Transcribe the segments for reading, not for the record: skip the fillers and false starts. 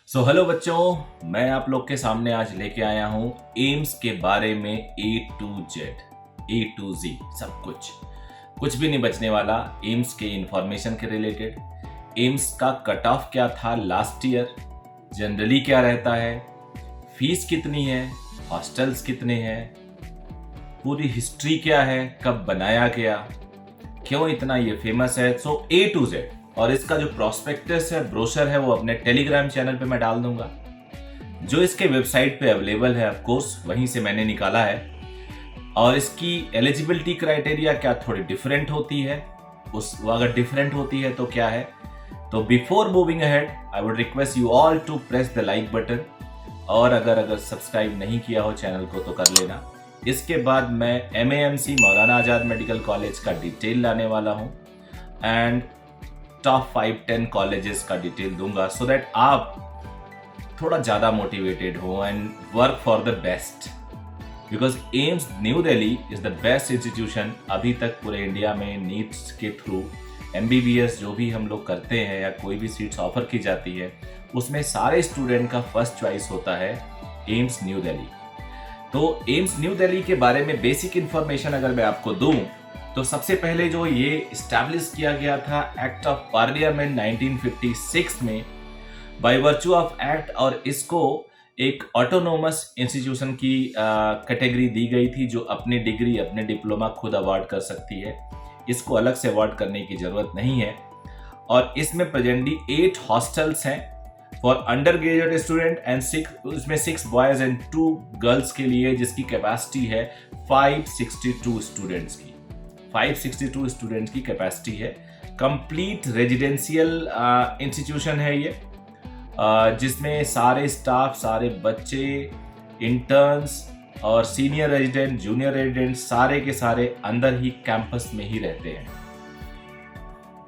Hello बच्चों, मैं आप लोग के सामने आज लेके आया हूँ एम्स के बारे में A to Z सब कुछ भी नहीं बचने वाला। एम्स के इंफॉर्मेशन के रिलेटेड, एम्स का कट ऑफ क्या था लास्ट ईयर, जनरली क्या रहता है, फीस कितनी है, हॉस्टल्स कितने हैं, पूरी हिस्ट्री क्या है, कब बनाया गया, क्यों इतना ये फेमस है। A to Z। और इसका जो प्रोस्पेक्टस है, ब्रोशर है, वो अपने टेलीग्राम चैनल पे मैं डाल दूंगा, जो इसके वेबसाइट पे अवेलेबल है। ऑफ कोर्स वहीं से मैंने निकाला है। और इसकी एलिजिबिलिटी क्राइटेरिया क्या थोड़ी डिफरेंट होती है, वो अगर डिफरेंट होती है तो क्या है। तो before moving ahead I would request you all to press the like button, और अगर सब्सक्राइब नहीं किया हो चैनल को तो कर लेना। इसके बाद मैं MAMC मौलाना आज़ाद मेडिकल कॉलेज का डिटेल लाने वाला हूँ एंड टॉप 5-10 कॉलेजेस का डिटेल दूंगा, सो दैट आप थोड़ा ज़्यादा मोटिवेटेड हो and work for the best. Because AIIMS new Delhi is the best institution अभी तक पूरे इंडिया में। नीट्स के थ्रू MBBS जो भी हम लोग करते हैं या कोई भी सीट्स ऑफर की जाती है, उसमें सारे स्टूडेंट का फर्स्ट चॉइस होता है एम्स न्यू दिल्ली। तो एम्स न्यू दिल्ली के बारे में बेसिक इंफॉर्मेशन अगर मैं आपको दूं, तो सबसे पहले जो ये इस्टेब्लिश किया गया था एक्ट ऑफ पार्लियामेंट 1956 में, बाय वर्चू ऑफ एक्ट, और इसको एक ऑटोनोमस इंस्टीट्यूशन की कैटेगरी दी गई थी, जो अपनी डिग्री अपने डिप्लोमा खुद अवार्ड कर सकती है। इसको अलग से अवार्ड करने की जरूरत नहीं है। और इसमें प्रेजेंटली 8 हॉस्टल्स हैं for under graduate student and 6 boys and 2 girls के लिए, जिसकी कैपेसिटी है 562 स्टूडेंट्स की। 562 स्टूडेंट्स की कैपेसिटी है। कंप्लीट रेजिडेंशियल इंस्टीट्यूशन है ये, जिसमें सारे स्टाफ, सारे बच्चे, इंटर्न्स और सीनियर रेजिडेंट, जूनियर रेजिडेंट सारे के सारे अंदर ही कैंपस में ही रहते हैं।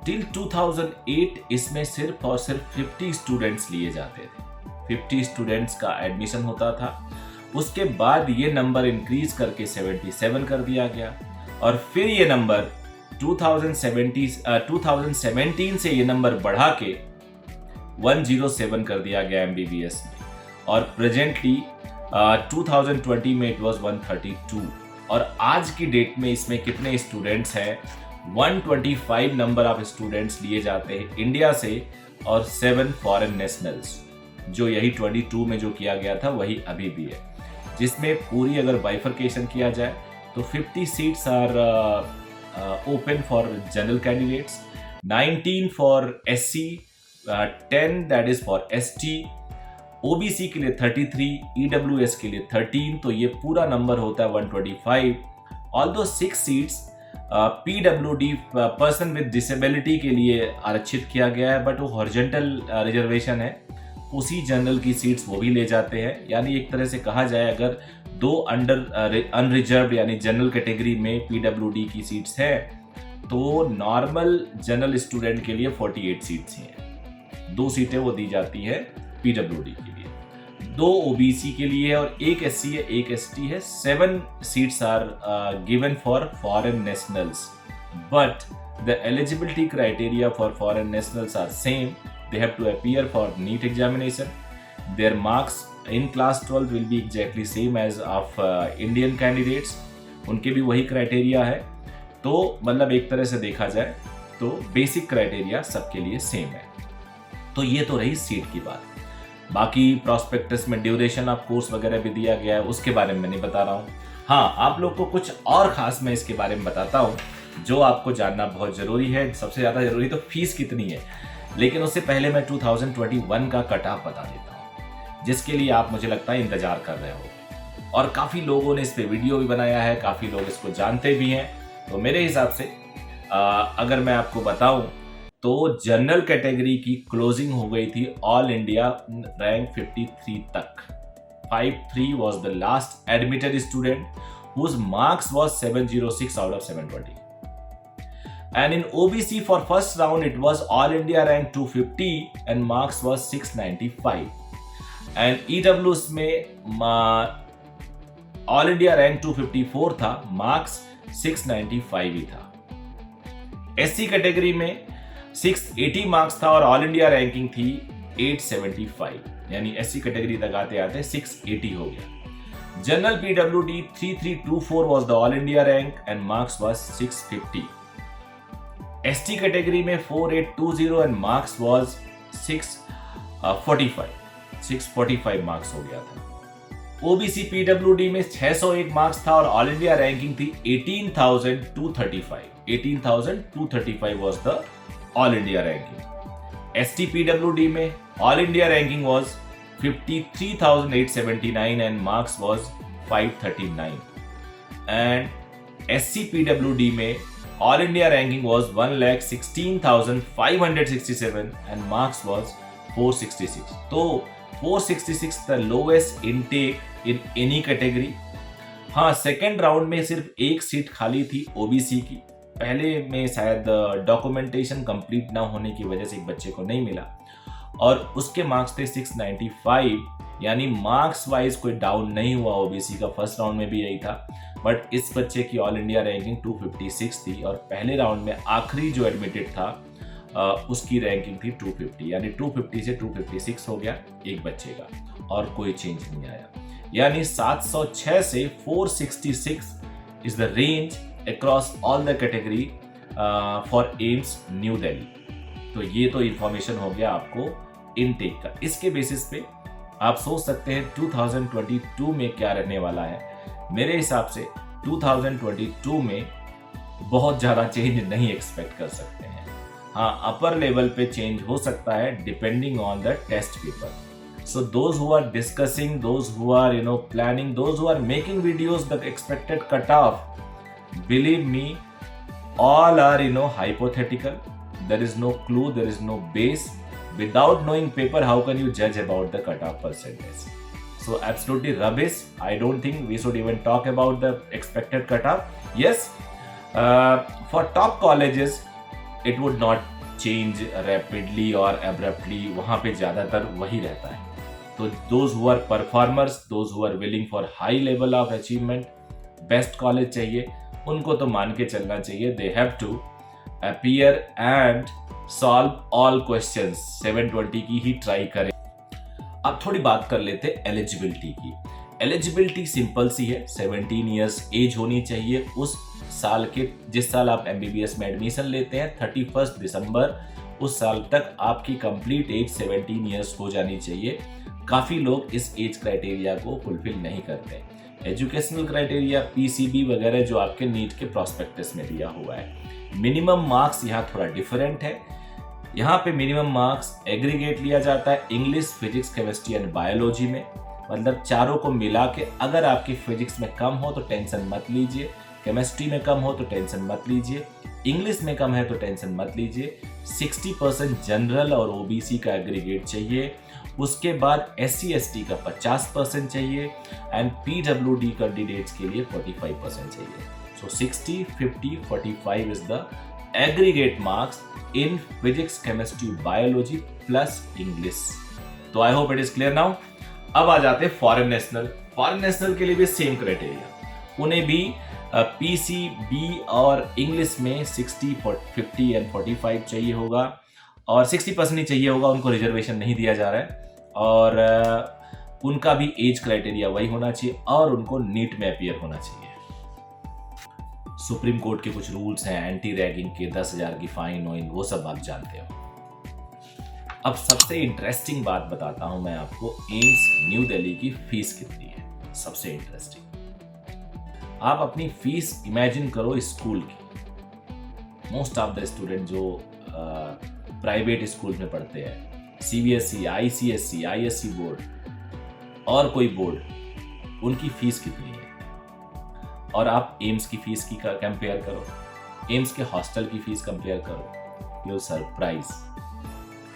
टिल 2008 इसमें सिर्फ और सिर्फ 50 स्टूडेंट्स लिए जाते थे। 50 स्टूडेंट्स का एडमिशन होता था। उसके बाद ये नंबर इंक्रीज करके 77 कर दिया गया, और फिर ये नंबर 2017 से ये नंबर बढ़ा के 107 कर दिया गया MBBS में। और प्रेजेंटली 2020 में इट वाज 132। और आज की डेट में इसमें कितने स्टूडेंट्स हैं? 125 नंबर ऑफ स्टूडेंट्स लिए जाते हैं इंडिया से, और 7 फॉरेन नेशनल्स, जो यही 22 में जो किया गया था वही अभी भी है। जिसमें पूरी अगर बाइफरकेशन किया जाए तो 50 seats are open for general candidates, 19 for SC, 10 that is for ST, OBC के लिए 33, EWS के लिए 13। तो ये पूरा नंबर होता है 125। Although 6 seats PWD person with disability के लिए आरक्षित किया गया है, बट वो हॉरिजॉन्टल रिजर्वेशन है, उसी जनरल की सीट्स वो भी ले जाते हैं। यानी एक तरह से कहा जाए, अगर 2 अंडर अनरिजर्व यानी जनरल कैटेगरी में PWD की सीट्स है, तो नॉर्मल जनरल स्टूडेंट के लिए 48 सीट्स हैं। 2 सीटें वो दी जाती है PWD के लिए, 2 OBC के लिए और 1 SC है, 1 ST है। 7 seats are given for foreign nationals, but the eligibility criteria for foreign nationals are same. They have to appear for NEET examination. Their marks in class 12 will be exactly same as of Indian candidates. उनके भी वही criteria है। तो मतलब एक तरह से देखा जाए तो बेसिक क्राइटेरिया सबके लिए सेम है। तो ये तो रही सीट की बात। बाकी प्रॉस्पेक्टस में ड्यूरेशन ऑफ कोर्स वगैरह भी दिया गया है, उसके बारे में नहीं बता रहा हूँ। हाँ, आप लोग को कुछ और खास मैं इसके बारे में बताता हूँ जो आपको जानना बहुत जरूरी है। सबसे ज़्यादा जरूरी तो फीस कितनी है, लेकिन उससे पहले मैं 2021 का कट ऑफ बता देता हूँ, जिसके लिए आप मुझे लगता है इंतजार कर रहे हो। और काफ़ी लोगों ने इस पे वीडियो भी बनाया है, काफ़ी लोग इसको जानते भी हैं। तो मेरे हिसाब से अगर मैं आपको बताऊं तो जनरल कैटेगरी की क्लोजिंग हो गई थी ऑल इंडिया रैंक 53 तक। 53 was the last admitted student whose marks was 706 out of 720. And in OBC for first round it was all India rank 250 and marks was 695. And EWS में all India rank 254 था, marks 695 ही था। SC category में 680 marks था और all India ranking थी 875, यानी SC category तक आते आते 680 हो गया। General PWD 3324 was the all India rank and marks was 650. ST category में 4820 and marks was 645 मार्क्स हो गया था। OBC PWD में 601 मार्क्स था और ऑल इंडिया रैंकिंग थी 18,235 was the all India ranking. ST PWD में all India ranking was 53,879 and marks was 539. And SC PWD में all India ranking was 1,16,567 and marks was 466. तो 466 the lowest intake in any category. हाँ, second round में सिर्फ एक seat खाली थी OBC की। पहले में शायद डॉक्यूमेंटेशन कंप्लीट ना होने की वजह से एक बच्चे को नहीं मिला और उसके मार्क्स थे 695, यानी मार्क्स वाइज कोई डाउन नहीं हुआ ओबीसी का। फर्स्ट राउंड में भी यही था, बट इस बच्चे की ऑल इंडिया रैंकिंग 256 थी और पहले राउंड में आखिरी जो एडमिटेड था उसकी रैंकिंग थी 250, यानी 250 से 256 हो गया एक बच्चे का और कोई चेंज नहीं आया। यानी 706 से 466 is the range across all the category for AIIMS new Delhi. तो ये तो इंफॉर्मेशन हो गया आपको इनटेक का। इसके बेसिस पे आप सोच सकते हैं 2022 में क्या रहने वाला है। मेरे हिसाब से 2022 में बहुत ज़्यादा चेंज नहीं एक्सपेक्ट कर सकते हैं। हाँ, अपर लेवल पे चेंज हो सकता है depending on the test paper. So those who are discussing, those who are planning, those who are making videos, the expected cutoff, believe me, all are hypothetical. There is no clue, there is no base. Without knowing paper, how can you judge about the cutoff percentage? So absolutely rubbish. I don't think we should even talk about the expected cutoff. Yes, for top colleges, it would not change rapidly or abruptly. वहाँ पे ज़्यादातर वही रहता है। तो those who are performers, those who are willing for high level of achievement, best college चाहिए, उनको तो मान के चलना चाहिए। They have to appear and solve all questions 720 की ही ट्राई करें। अब थोड़ी बात कर लेते हैं एलिजिबिलिटी की। एलिजिबिलिटी सिंपल सी है, 17 ईयर्स एज होनी चाहिए उस साल के, जिस साल आप MBBS में एडमिशन लेते हैं 31 दिसंबर उस साल तक आपकी कंप्लीट एज 17 ईयर्स हो जानी चाहिए। काफ़ी लोग इस एज क्राइटेरिया को फुलफिल नहीं करते। एजुकेशनल क्राइटेरिया PCB वगैरह जो आपके नीट के प्रॉस्पेक्टस में दिया हुआ है। मिनिमम मार्क्स यहाँ थोड़ा डिफरेंट है। यहाँ पे मिनिमम मार्क्स एग्रीगेट लिया जाता है English, physics, chemistry and biology में। मतलब चारों को मिला के अगर आपकी फिजिक्स में कम हो तो टेंशन मत लीजिए, केमिस्ट्री में कम हो तो टेंशन मत लीजिए, इंग्लिश में कम है तो टेंशन मत लीजिए। 60% जनरल और OBC का एग्रीगेट चाहिए। उसके बाद SC ST का 50% चाहिए एंड PWD कैंडिडेट्स के लिए 45% चाहिए। So 60, 50, 45 is the aggregate marks in physics, chemistry, biology plus English. तो I hope it is clear now. अब आ जाते हैं फॉरेन नेशनल। फॉरेन नेशनल के लिए भी सेम क्राइटेरिया, उन्हें भी PCB और इंग्लिश में 60, 50 एंड 45 चाहिए होगा और 60% ही चाहिए होगा, उनको रिजर्वेशन नहीं दिया जा रहा है और उनका भी एज क्राइटेरिया वही होना चाहिए और उनको नीट में अपीयर होना चाहिए। सुप्रीम कोर्ट के कुछ रूल्स हैं एंटी रैगिंग के, 10,000 की फाइन वाइन, वो सब आप जानते हो। अब सबसे इंटरेस्टिंग बात बताता हूं मैं आपको, एम्स न्यू दिल्ली की फीस कितनी है। सबसे इंटरेस्टिंग, आप अपनी फीस इमेजिन करो स्कूल की। मोस्ट ऑफ द स्टूडेंट जो प्राइवेट स्कूल में पढ़ते हैं, CBSE, ICSE, ISC बोर्ड और कोई बोर्ड, उनकी फीस कितनी है और आप एम्स की फीस की कंपेयर करो, एम्स के हॉस्टल की फीस कंपेयर करो, यू सरप्राइज,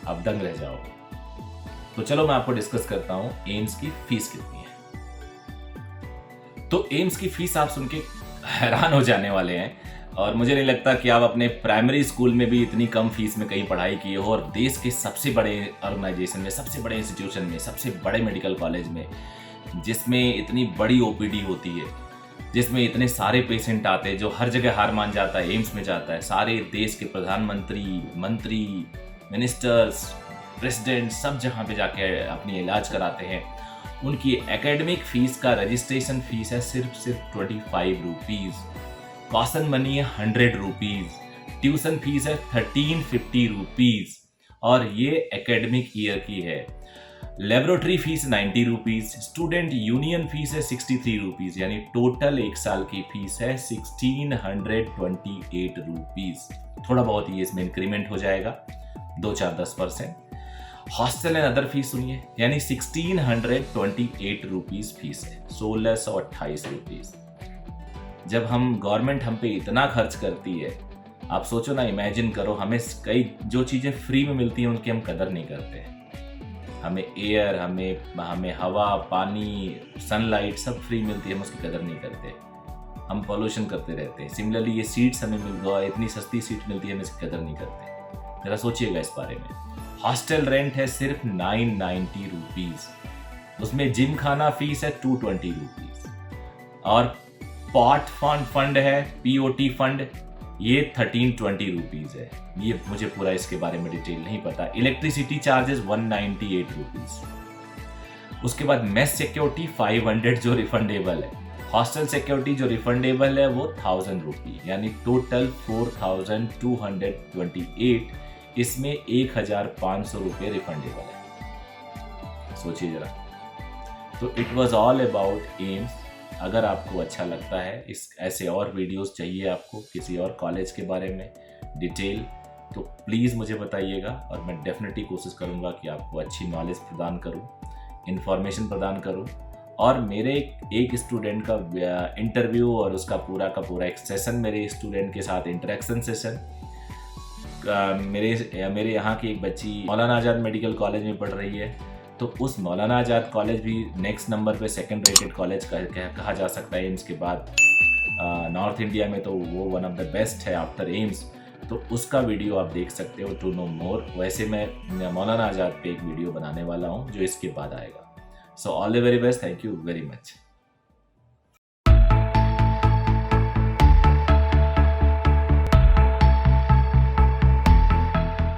आप दंग रह जाओगे। तो चलो मैं आपको डिस्कस करता हूं एम्स की फीस कितनी है। तो एम्स की फीस आप सुन के हैरान हो जाने वाले हैं और मुझे नहीं लगता कि आप अपने प्राइमरी स्कूल में भी इतनी कम फीस में कहीं पढ़ाई की हो और देश के सबसे बड़े ऑर्गेनाइजेशन में, सबसे बड़े इंस्टीट्यूशन में, सबसे बड़े मेडिकल कॉलेज में, जिसमें इतनी बड़ी OPD होती है, जिसमें इतने सारे पेशेंट आते हैं, जो हर जगह हार मान जाता है एम्स में जाता है। सारे देश के प्रधानमंत्री, मंत्री, मिनिस्टर्स, प्रेसिडेंट सब जहाँ पे जाके अपनी इलाज कराते हैं। उनकी एकेडमिक फीस का रजिस्ट्रेशन फीस है सिर्फ 25 रुपीज़, कॉशन मनी है 100 रुपीज़, ट्यूशन फीस है 1350 रुपीज़ और ये एकेडमिक ईयर की है। Laboratory fees 90 rupees, student union fees है 63 रुपीज़, यानी टोटल एक साल की फीस है 1628 रुपीज़। थोड़ा बहुत ये इसमें इंक्रीमेंट हो जाएगा 2-4-10%। हॉस्टल एंड अदर फीस सुनिए, यानी 1628 रुपीज़ फीस है, 1628 रुपीज़। जब हम गवर्नमेंट हम पे इतना खर्च करती है, आप सोचो ना, इमेजिन करो, हमें कई जो चीज़ें फ्री में मिलती हैं उनकी हम कदर नहीं करते हैं। हमें एयर, हमें हवा, पानी, सनलाइट सब फ्री मिलती है, हम उसकी कदर नहीं करते, हम पॉल्यूशन करते रहते हैं। सिमिलरली ये सीट्स हमें मिल गया, इतनी सस्ती सीट मिलती है, हम इसकी कदर नहीं करते। ज़रा सोचिएगा इस बारे में। हॉस्टल रेंट है सिर्फ 990 रुपीज़, उसमें जिम खाना फीस है 220 रुपीज़ और पॉट फंड है, POT फंड, ये 1320 रुपीज़ है। ये मुझे पूरा इसके बारे में डिटेल नहीं पता। Electricity charges 198 rupees. उसके बाद मेस सिक्योरिटी 500 जो रिफंडेबल है, हॉस्टल सिक्योरिटी जो रिफंडेबल है वो 1000 रुपीज़, यानी टोटल 4228। इसमें 1500 रुपये रिफंडेबल है। सोचिए जरा। तो it was all about AIIMS. अगर आपको अच्छा लगता है, इस ऐसे और वीडियोस चाहिए आपको किसी और कॉलेज के बारे में डिटेल, तो प्लीज़ मुझे बताइएगा और मैं डेफिनेटली कोशिश करूँगा कि आपको अच्छी नॉलेज प्रदान करूँ, इन्फॉर्मेशन प्रदान करूँ। और मेरे एक स्टूडेंट का इंटरव्यू और उसका पूरा का पूरा एक सेशन, मेरे स्टूडेंट के साथ इंटरेक्शन सेशन, मेरे यहाँ की एक बच्ची मौलाना आज़ाद मेडिकल कॉलेज में पढ़ रही है, तो उस मौलाना आज़ाद कॉलेज भी नेक्स्ट नंबर पे सेकंड रेटेड कॉलेज कहा जा सकता है एम्स के बाद। नॉर्थ इंडिया में तो वो वन ऑफ द बेस्ट है आफ्टर एम्स। तो उसका वीडियो आप देख सकते हो टू नो मोर। वैसे मैं मौलाना आज़ाद पे एक वीडियो बनाने वाला हूँ जो इसके बाद आएगा। So all the very best, thank you very much.